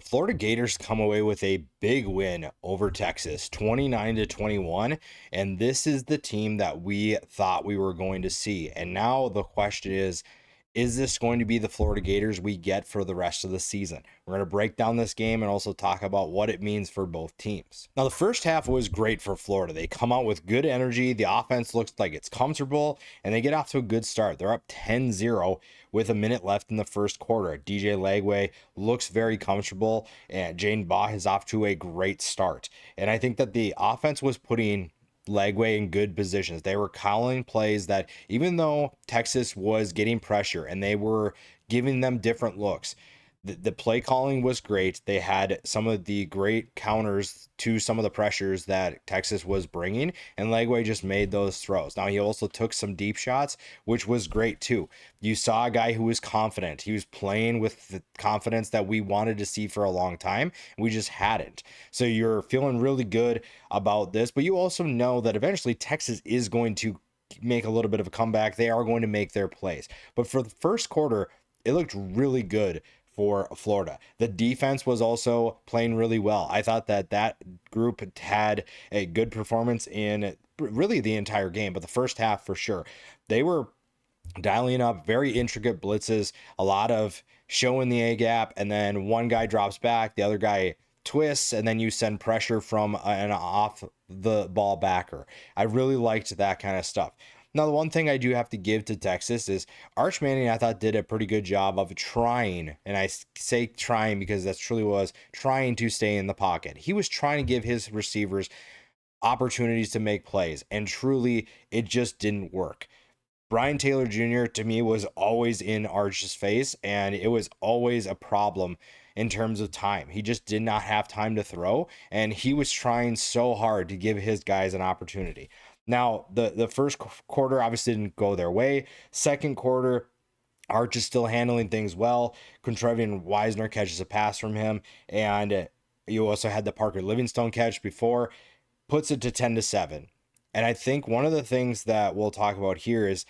Florida Gators come away with a big win over Texas, 29-21, and this is the team that we thought we were going to see. And now the question is this going to be the Florida Gators we get for the rest of the season? We're going to break down this game and also talk about what it means for both teams. Now, the first half was great for Florida. They come out with good energy. The offense looks like it's comfortable, and they get off to a good start. They're up 10-0 with a minute left in the first quarter. DJ Lagway looks very comfortable, and Jane Baugh is off to a great start. And I think that the offense was putting Lagway in good positions. They were calling plays that even though Texas was getting pressure and they were giving them different looks, the play calling was great. They had some of the great counters to some of the pressures that Texas was bringing, and Lagway just made those throws. Now, he also took some deep shots, which was great too. You saw a guy who was confident. He was playing with the confidence that we wanted to see for a long time. We just hadn't. So you're feeling really good about this, but you also know that eventually Texas is going to make a little bit of a comeback. They are going to make their plays. But for the first quarter, it looked really good for Florida. The defense was also playing really well. I thought that group had a good performance in really the entire game, but the first half for sure. They were dialing up very intricate blitzes, a lot of showing the A gap, and then one guy drops back, the other guy twists, and then you send pressure from an off the ball backer. I really liked that kind of stuff. Now, the one thing I do have to give to Texas is Arch Manning, I thought, did a pretty good job of trying, and I say trying because that truly was trying to stay in the pocket. He was trying to give his receivers opportunities to make plays, and truly, it just didn't work. Brian Taylor Jr., to me, was always in Arch's face, and it was always a problem in terms of time. He just did not have time to throw, and he was trying so hard to give his guys an opportunity. Now, the first quarter obviously didn't go their way. Second quarter, Arch is still handling things well. Contrevian Wisner catches a pass from him, and you also had the Parker Livingstone catch before, puts it to 10-7. And I think one of the things that we'll talk about here is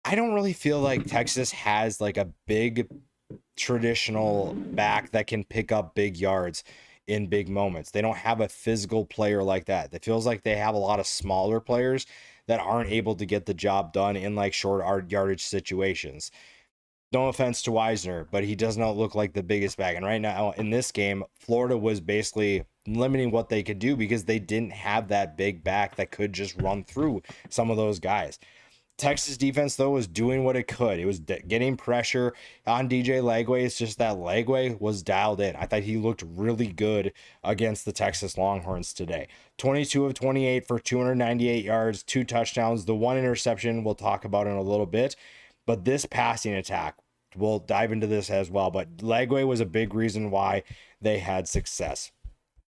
I don't really feel like Texas has like a big traditional back that can pick up big yards in big moments. They don't have a physical player like that. It feels like they have a lot of smaller players that aren't able to get the job done in like short yardage situations. No offense to Wisner, but he does not look like the biggest back. And right now in this game, Florida was basically limiting what they could do because they didn't have that big back that could just run through some of those guys. Texas defense, though, was doing what it could. It was getting pressure on DJ Lagway. It's just that Lagway was dialed in. I thought he looked really good against the Texas Longhorns today. 22 of 28 for 298 yards, 2 touchdowns, the 1 interception we'll talk about in a little bit. But this passing attack, we'll dive into this as well. But Lagway was a big reason why they had success.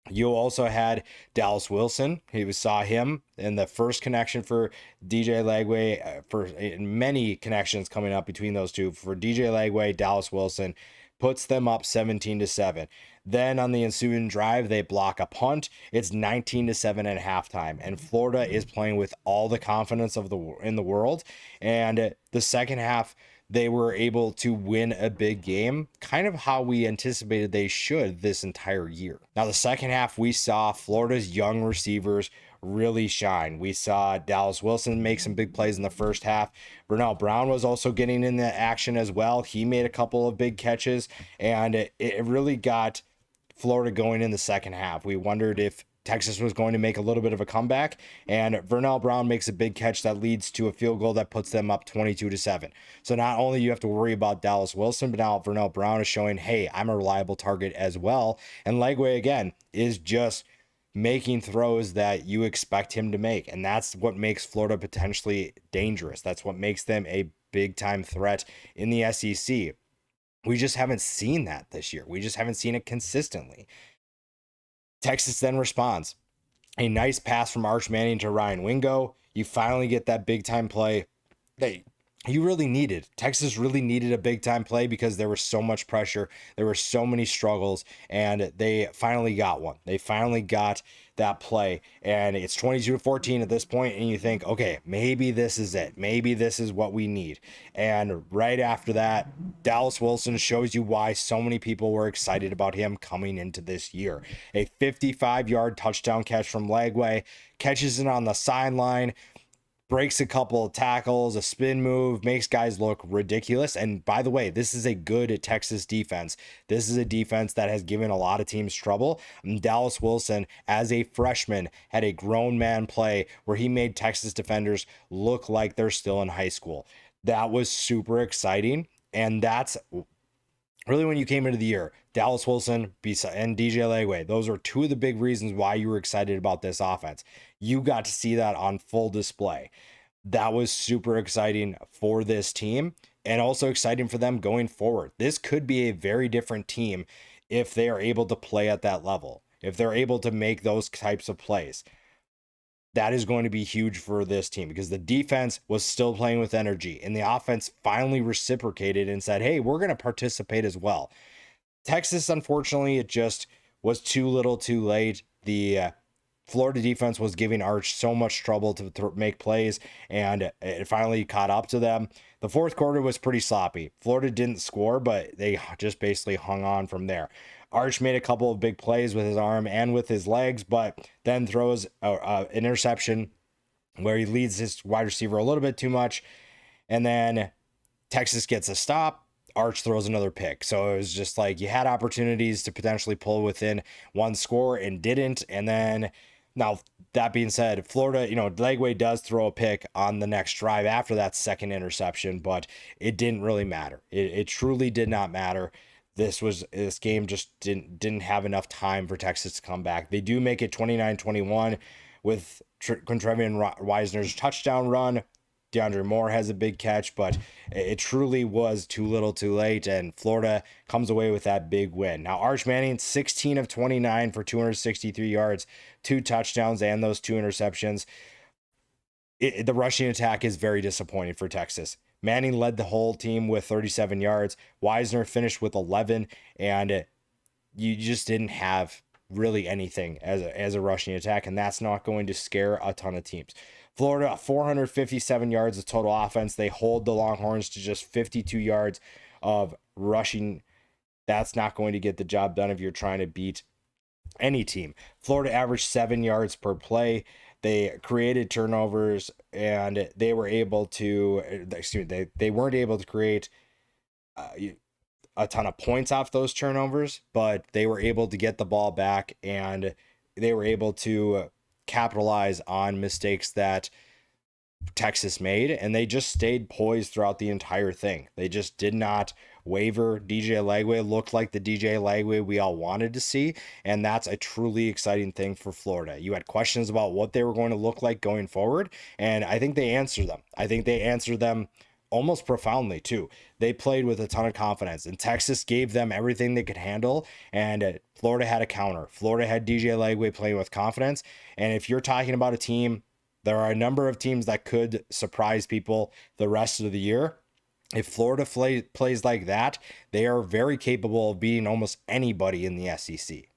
You also had Dallas Wilson. Saw him in the first connection for DJ Lagway, for many connections coming up between those two. For DJ Lagway, Dallas Wilson puts them up 17-7. Then on the ensuing drive, they block a punt. It's 19-7 at halftime, and Florida is playing with all the confidence in the world. And the second half, they were able to win a big game, kind of how we anticipated they should this entire year. Now, the second half, we saw Florida's young receivers really shine. We saw Dallas Wilson make some big plays in the first half. Vernell Brown was also getting in the action as well. He made a couple of big catches, and it really got Florida going in the second half. We wondered if Texas was going to make a little bit of a comeback, and Vernell Brown makes a big catch that leads to a field goal that puts them up 22-7. So not only you have to worry about Dallas Wilson, but now Vernell Brown is showing, hey, I'm a reliable target as well. And Lagway, again, is just making throws that you expect him to make. And that's what makes Florida potentially dangerous. That's what makes them a big-time threat in the SEC. We just haven't seen that this year. We just haven't seen it consistently. Texas then responds. A nice pass from Arch Manning to Ryan Wingo. You finally get that big time play. Texas really needed a big time play because there was so much pressure. There were so many struggles, and they finally got one. They finally got that play, and it's 22-14 at this point, and you think, okay, maybe this is it. Maybe this is what we need. And right after that, Dallas Wilson shows you why so many people were excited about him coming into this year. A 55-yard touchdown catch from Lagway, catches it on the sideline, breaks a couple of tackles, a spin move, makes guys look ridiculous. And by the way, this is a good Texas defense. This is a defense that has given a lot of teams trouble. And Dallas Wilson, as a freshman, had a grown man play where he made Texas defenders look like they're still in high school. That was super exciting. And that's really when you came into the year. Dallas Wilson and DJ Lagway, those are two of the big reasons why you were excited about this offense. You got to see that on full display. That was super exciting for this team and also exciting for them going forward. This could be a very different team if they are able to play at that level, if they're able to make those types of plays. That is going to be huge for this team because the defense was still playing with energy and the offense finally reciprocated and said, hey, we're going to participate as well. Texas, unfortunately, it just was too little too late. The Florida defense was giving Arch so much trouble to make plays, and it finally caught up to them. The fourth quarter was pretty sloppy. Florida didn't score, but they just basically hung on from there. Arch made a couple of big plays with his arm and with his legs, but then throws an interception where he leads his wide receiver a little bit too much, and then Texas gets a stop. Arch throws another pick. So it was just like you had opportunities to potentially pull within one score and didn't. And then now that being said, Florida, Lagway does throw a pick on the next drive after that second interception, but it didn't really matter. It truly did not matter. This game just didn't have enough time for Texas to come back. They do make it 29-21 with Quintrevion Wisner's touchdown run. DeAndre Moore has a big catch, but it truly was too little too late, and Florida comes away with that big win. Now, Arch Manning, 16 of 29 for 263 yards, 2 touchdowns, and those 2 interceptions. The rushing attack is very disappointing for Texas. Manning led the whole team with 37 yards. Wisner finished with 11, and you just didn't have really anything as a rushing attack, and that's not going to scare a ton of teams. Florida, 457 yards of total offense. They hold the Longhorns to just 52 yards of rushing. That's not going to get the job done if you're trying to beat any team. Florida averaged 7 yards per play. They created turnovers, and they were able to, they weren't able to create a ton of points off those turnovers, but they were able to get the ball back, and they were able to capitalize on mistakes that Texas made, and they just stayed poised throughout the entire thing. They just did not waver. DJ Lagway looked like the DJ Lagway we all wanted to see, and that's a truly exciting thing for Florida. You had questions about what they were going to look like going forward, and I think they answered them. I think they answered them almost profoundly too. They played with a ton of confidence, and Texas gave them everything they could handle, and Florida had a counter. Florida had DJ Lagway playing with confidence, and if you're talking about a team, there are a number of teams that could surprise people the rest of the year. If Florida plays like that, they are very capable of beating almost anybody in the SEC.